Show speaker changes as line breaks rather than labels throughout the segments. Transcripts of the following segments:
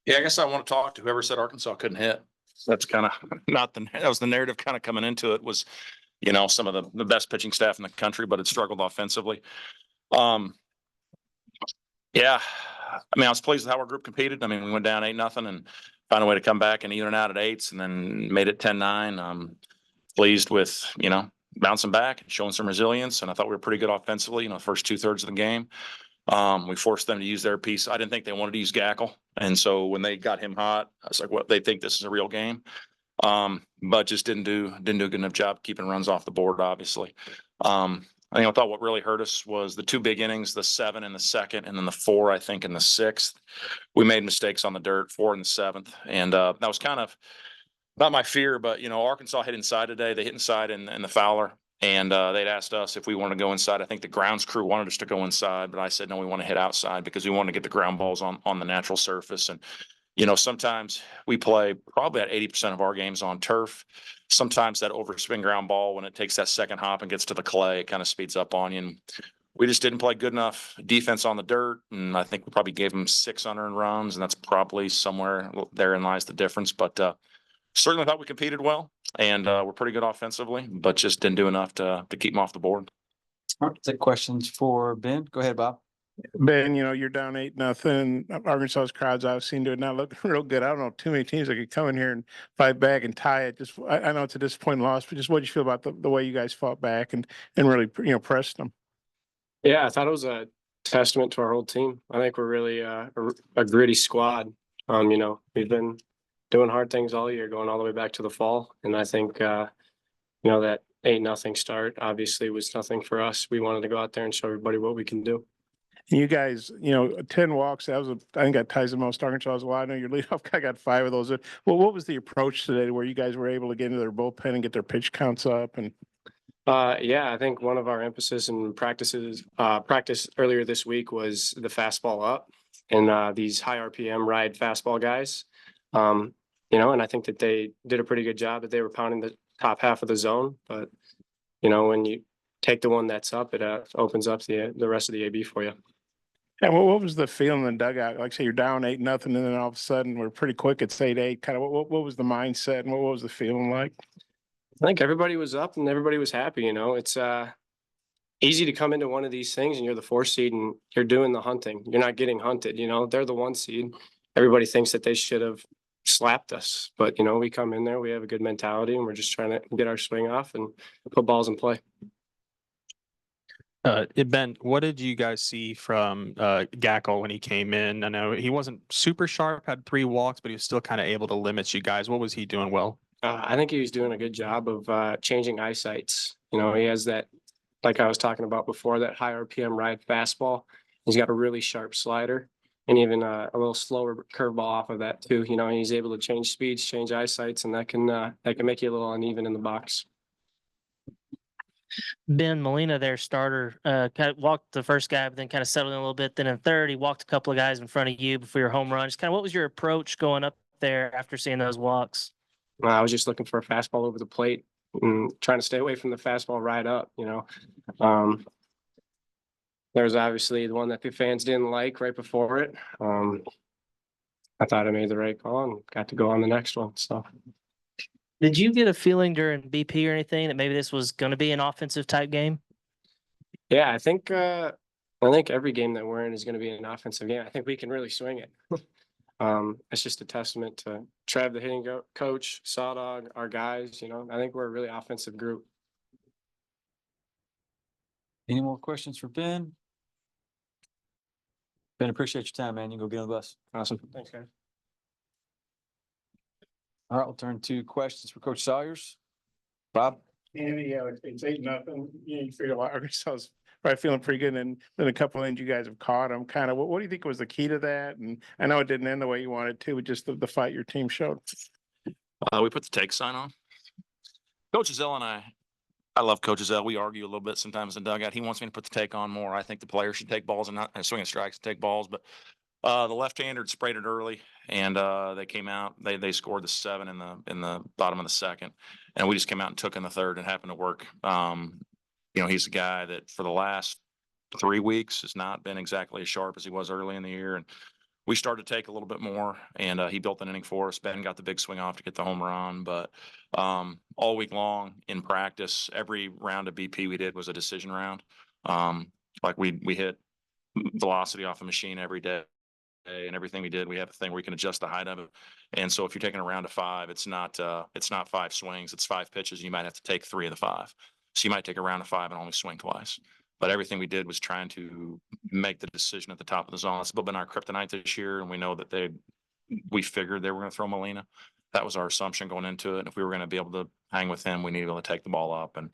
Yeah, I guess I want to talk to whoever said Arkansas couldn't hit. That's kind of not that was the narrative kind of coming into it was, some of the best pitching staff in the country, but it struggled offensively. Um, yeah, I mean, I was pleased with how our group competed. I mean, we went down 8-0 and found a way to come back and even it out at eights and then made it 10-9. Pleased with, bouncing back and showing some resilience. And I thought we were pretty good offensively, the first 2/3 of the game. We forced them to use their piece. I didn't think they wanted to use Gackle. And so when they got him hot, I was like, what, they think this is a real game. But just didn't do a good enough job keeping runs off the board, obviously. I thought what really hurt us was the two big innings, the 7 in the second, and then the 4, I think, in the 6th. We made mistakes on the dirt, 4 in the 7th. And that was kind of not my fear, but, Arkansas hit inside today. They hit inside in the Fowler. And they'd asked us if we wanted to go inside. I think the grounds crew wanted us to go inside, but I said, no, we want to hit outside because we want to get the ground balls on the natural surface. And, sometimes we play probably at 80% of our games on turf. Sometimes that overspin ground ball, when it takes that second hop and gets to the clay, it kind of speeds up on you. And we just didn't play good enough defense on the dirt. And I think we probably gave them 6 unearned runs. And that's probably somewhere therein lies the difference. But certainly thought we competed well. And we're pretty good offensively, but just didn't do enough to keep them off the board.
All right, take questions for Ben. Go ahead, Bob.
Ben, you're down 8-0. Arkansas's crowd's obviously doing not looking real good. I don't know too many teams that could come in here and fight back and tie it. I know it's a disappointing loss, but just what did you feel about the way you guys fought back and really pressed them?
Yeah, I thought it was a testament to our whole team. I think we're really a gritty squad. We've been doing hard things all year, going all the way back to the fall, and I think that 8-0 start obviously was nothing for us. We wanted to go out there and show everybody what we can do.
You guys, 10 walks. I think that ties the most Arkansas's. Well, I know your leadoff guy got 5 of those. Well, what was the approach today where you guys were able to get into their bullpen and get their pitch counts up? And
I think one of our emphasis and practice earlier this week was the fastball up and these high RPM ride fastball guys. And I think that they did a pretty good job that they were pounding the top half of the zone. But, when you take the one that's up, it opens up the rest of the AB for you.
And what was the feeling in the dugout? Like say you're down 8-0 and then all of a sudden we're pretty quick at 8-8. Kind of what was the mindset and what was the feeling like?
I think everybody was up and everybody was happy. It's easy to come into one of these things and you're the 4 seed and you're doing the hunting. You're not getting hunted. They're the 1 seed. Everybody thinks that they should have slapped us, but we come in there, we have a good mentality and we're just trying to get our swing off and put balls in play.
Ben, what did you guys see from Gackle when he came in? I know he wasn't super sharp, had 3 walks, but he was still kind of able to limit you guys. What was he doing well?
I think he was doing a good job of changing eyesights. He has that, like I was talking about before, that high RPM ride fastball. He's got a really sharp slider and even a little slower curveball off of that too. He's able to change speeds, change eyesights, and that can make you a little uneven in the box.
Ben Molina, their starter, kind of walked the first guy, but then kind of settled in a little bit. Then in third, he walked a couple of guys in front of you before your home run. Just kind of what was your approach going up there after seeing those walks?
I was just looking for a fastball over the plate and trying to stay away from the fastball right up. There's obviously the one that the fans didn't like right before it. I thought I made the right call and got to go on the next one. So.
Did you get a feeling during BP or anything that maybe this was going to be an offensive type game?
Yeah, I think every game that we're in is going to be an offensive game. I think we can really swing it. It's just a testament to Trev, the hitting coach, Sawdog, our guys. I think we're a really offensive group.
Any more questions for Ben? Ben, appreciate your time, man. You can go get on the bus.
Awesome. Thanks, guys.
All right, we'll turn to questions for Coach Sawyers. Bob?
It's 8-0. You figure Arkansas is probably feeling pretty good. And then a couple of things you guys have caught them. Kind of what do you think was the key to that? And I know it didn't end the way you wanted to, but just the fight your team showed.
We put the take sign on. Coach Zell and I love Coach Zell. We argue a little bit sometimes in the dugout. He wants me to put the take on more. I think the players should take balls and not swing and strikes and take balls. But the left-hander sprayed it early, and they came out. They scored the 7 in the bottom of the second, and we just came out and took in the third and happened to work. He's a guy that for the last 3 weeks has not been exactly as sharp as he was early in the year, and we started to take a little bit more, and he built an inning for us. Ben got the big swing off to get the home run, but all week long in practice, every round of BP we did was a decision round. Like we hit velocity off the machine every day, and everything we did, we have a thing where we can adjust the height of it. And so if you're taking a round of 5, it's not 5 swings, it's 5 pitches. And you might have to take 3 of the 5. So you might take a round of 5 and only swing twice. But everything we did was trying to make the decision at the top of the zone. That's been our kryptonite this year, and we know that we figured they were going to throw Molina. That was our assumption going into it. And if we were going to be able to hang with him, we needed to be able to take the ball up. And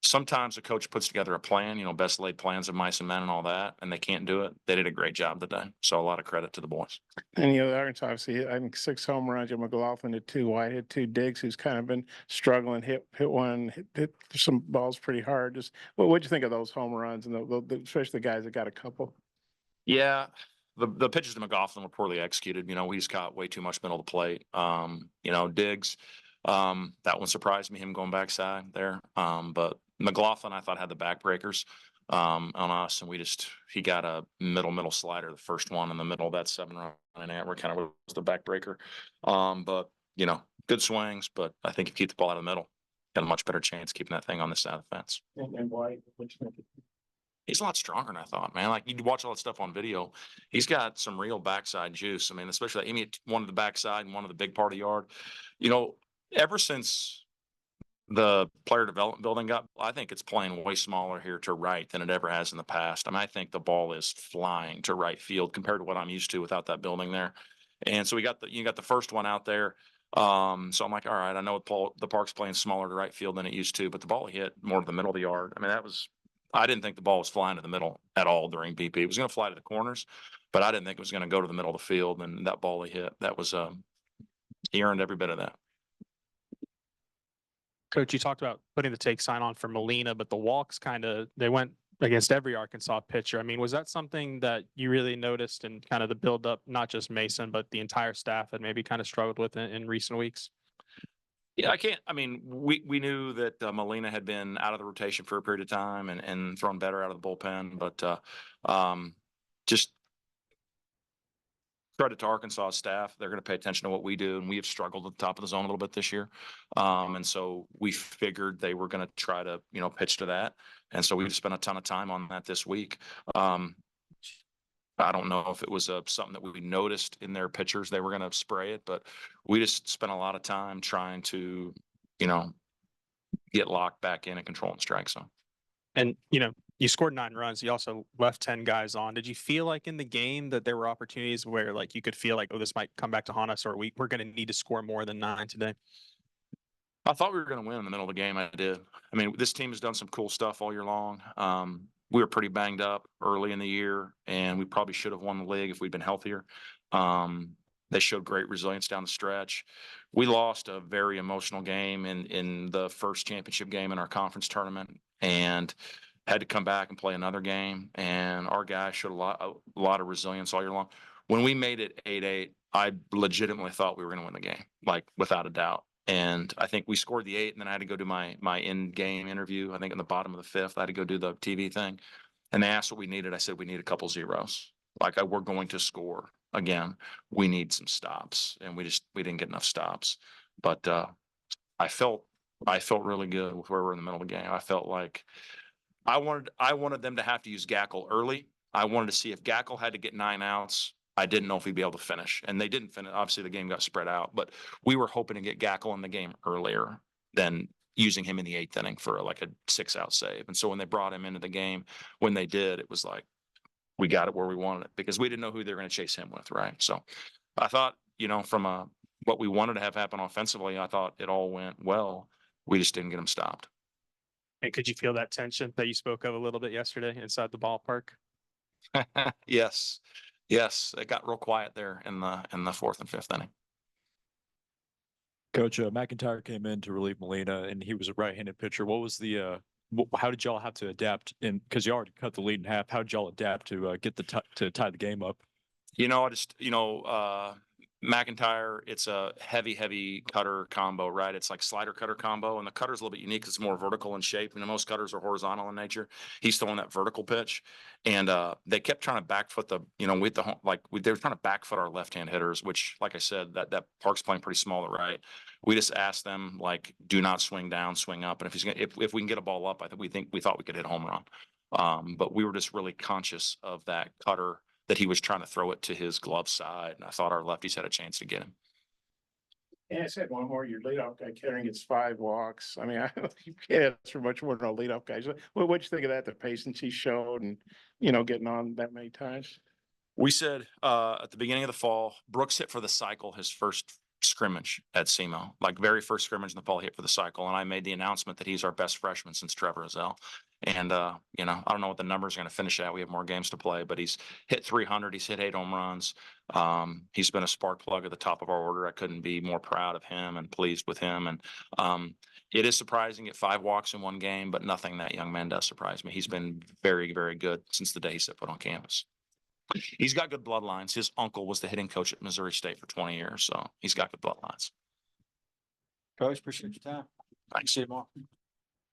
sometimes the coach puts together a plan, best laid plans of mice and men and all that, and they can't do it. They did a great job today. So a lot of credit to the boys.
And Arkansas obviously, I think 6 home runs. McLaughlin hit 2, White hit 2, Diggs, who's kind of been struggling, hit one, hit some balls pretty hard. Just what'd you think of those home runs and especially the guys that got a couple?
Yeah. The pitches to McLaughlin were poorly executed. We just caught way too much middle of the plate. Diggs, that one surprised me, him going backside there. But McLaughlin, I thought, had the backbreakers on us, and he got a middle slider, the first one in the middle of that 7-run inning, where kind of was the backbreaker. But good swings, but I think if you keep the ball out of the middle, got a much better chance keeping that thing on this side of the fence.
And White, what you think?
He's a lot stronger than I thought, man. Like, you watch all that stuff on video. He's got some real backside juice. I mean, especially one of the backside and one of the big part of the yard. Ever since the player development building I think it's playing way smaller here to right than it ever has in the past. I mean, I think the ball is flying to right field compared to what I'm used to without that building there. And so you got the first one out there. So I'm like, all right, I know the park's playing smaller to right field than it used to, but the ball hit more to the middle of the yard. I mean, I didn't think the ball was flying to the middle at all during BP. It was going to fly to the corners, but I didn't think it was going to go to the middle of the field. And that ball he hit, he earned every bit of that.
Coach, you talked about putting the take sign on for Molina, but the walks they went against every Arkansas pitcher. I mean, was that something that you really noticed in kind of the buildup, not just Mason, but the entire staff had maybe kind of struggled with in recent weeks?
Yeah, we knew that Molina had been out of the rotation for a period of time and thrown better out of the bullpen, but just credit to Arkansas staff. They're going to pay attention to what we do, and we have struggled at the top of the zone a little bit this year. And so we figured they were going to try to, pitch to that. And so we've spent a ton of time on that this week. I don't know if it was something that we noticed in their pitchers. They were going to spray it, but we just spent a lot of time trying to, get locked back in and controlling the strike zone.
And, you scored 9 runs. You also left 10 guys on. Did you feel like in the game that there were opportunities where you could feel like, oh, this might come back to haunt us, or we're going to need to score more than 9 today?
I thought we were going to win in the middle of the game. I did. I mean, this team has done some cool stuff all year long. We were pretty banged up early in the year, and we probably should have won the league if we'd been healthier. They showed great resilience down the stretch. We lost a very emotional game in the first championship game in our conference tournament, and had to come back and play another game. And our guys showed a lot of resilience all year long. When we made it 8-8, I legitimately thought we were going to win the game, like without a doubt. And I think we scored the 8, and then I had to go do my in-game interview. I think in the bottom of the 5th, I had to go do the TV thing. And they asked what we needed. I said, we need a couple zeros. We're going to score again. We need some stops. And we didn't get enough stops. But I felt really good with where we're in the middle of the game. I felt like I wanted them to have to use Gackle early. I wanted to see if Gackle had to get 9 outs. I didn't know if he'd be able to finish, and they didn't finish. Obviously, the game got spread out, but we were hoping to get Gackle in the game earlier than using him in the 8th inning for a 6-out save. And so when they brought him into the game, when they did, it was like, we got it where we wanted it, because we didn't know who they were going to chase him with. Right. So I thought, from what we wanted to have happen offensively, I thought it all went well. We just didn't get him stopped.
And could you feel that tension that you spoke of a little bit yesterday inside the ballpark?
Yes. Yes, it got real quiet there in the 4th and 5th inning.
Coach, McIntyre came in to relieve Molina, and he was a right-handed pitcher. What was how did y'all have to adapt? And because you already cut the lead in half, how did y'all adapt to get to tie the game up?
McIntyre, it's a heavy cutter combo, right? It's like slider cutter combo, and the cutter's a little bit unique 'cause it's more vertical in shape, and most cutters are horizontal in nature. He's throwing that vertical pitch, and they kept trying to back foot they were trying to back foot our left-hand hitters, which, like I said, that park's playing pretty small at right. We just asked them, like, do not swing down, swing up, and if we can get a ball up, we thought we could hit a home run. But we were just really conscious of that cutter, that he was trying to throw it to his glove side, and I thought our lefties had a chance to get him.
And I said one more, your leadoff guy carrying gets 5 walks. I mean, you can't ask for much more than a leadoff guy. What'd you think of that, the patience he showed and, getting on that many times?
We said at the beginning of the fall, Brooks hit for the cycle his first scrimmage at SEMO, like very first scrimmage in the fall, he hit for the cycle. And I made the announcement that he's our best freshman since Trevor Azell. And, I don't know what the numbers are going to finish at. We have more games to play, but he's hit 300. He's hit 8 home runs. He's been a spark plug at the top of our order. I couldn't be more proud of him and pleased with him. And it is surprising at 5 walks in one game, but nothing that young man does surprise me. He's been very, very good since the day he set foot on campus. He's got good bloodlines. His uncle was the hitting coach at Missouri State for 20 years, so he's got good bloodlines.
Coach, appreciate your time.
Thanks.
See you tomorrow.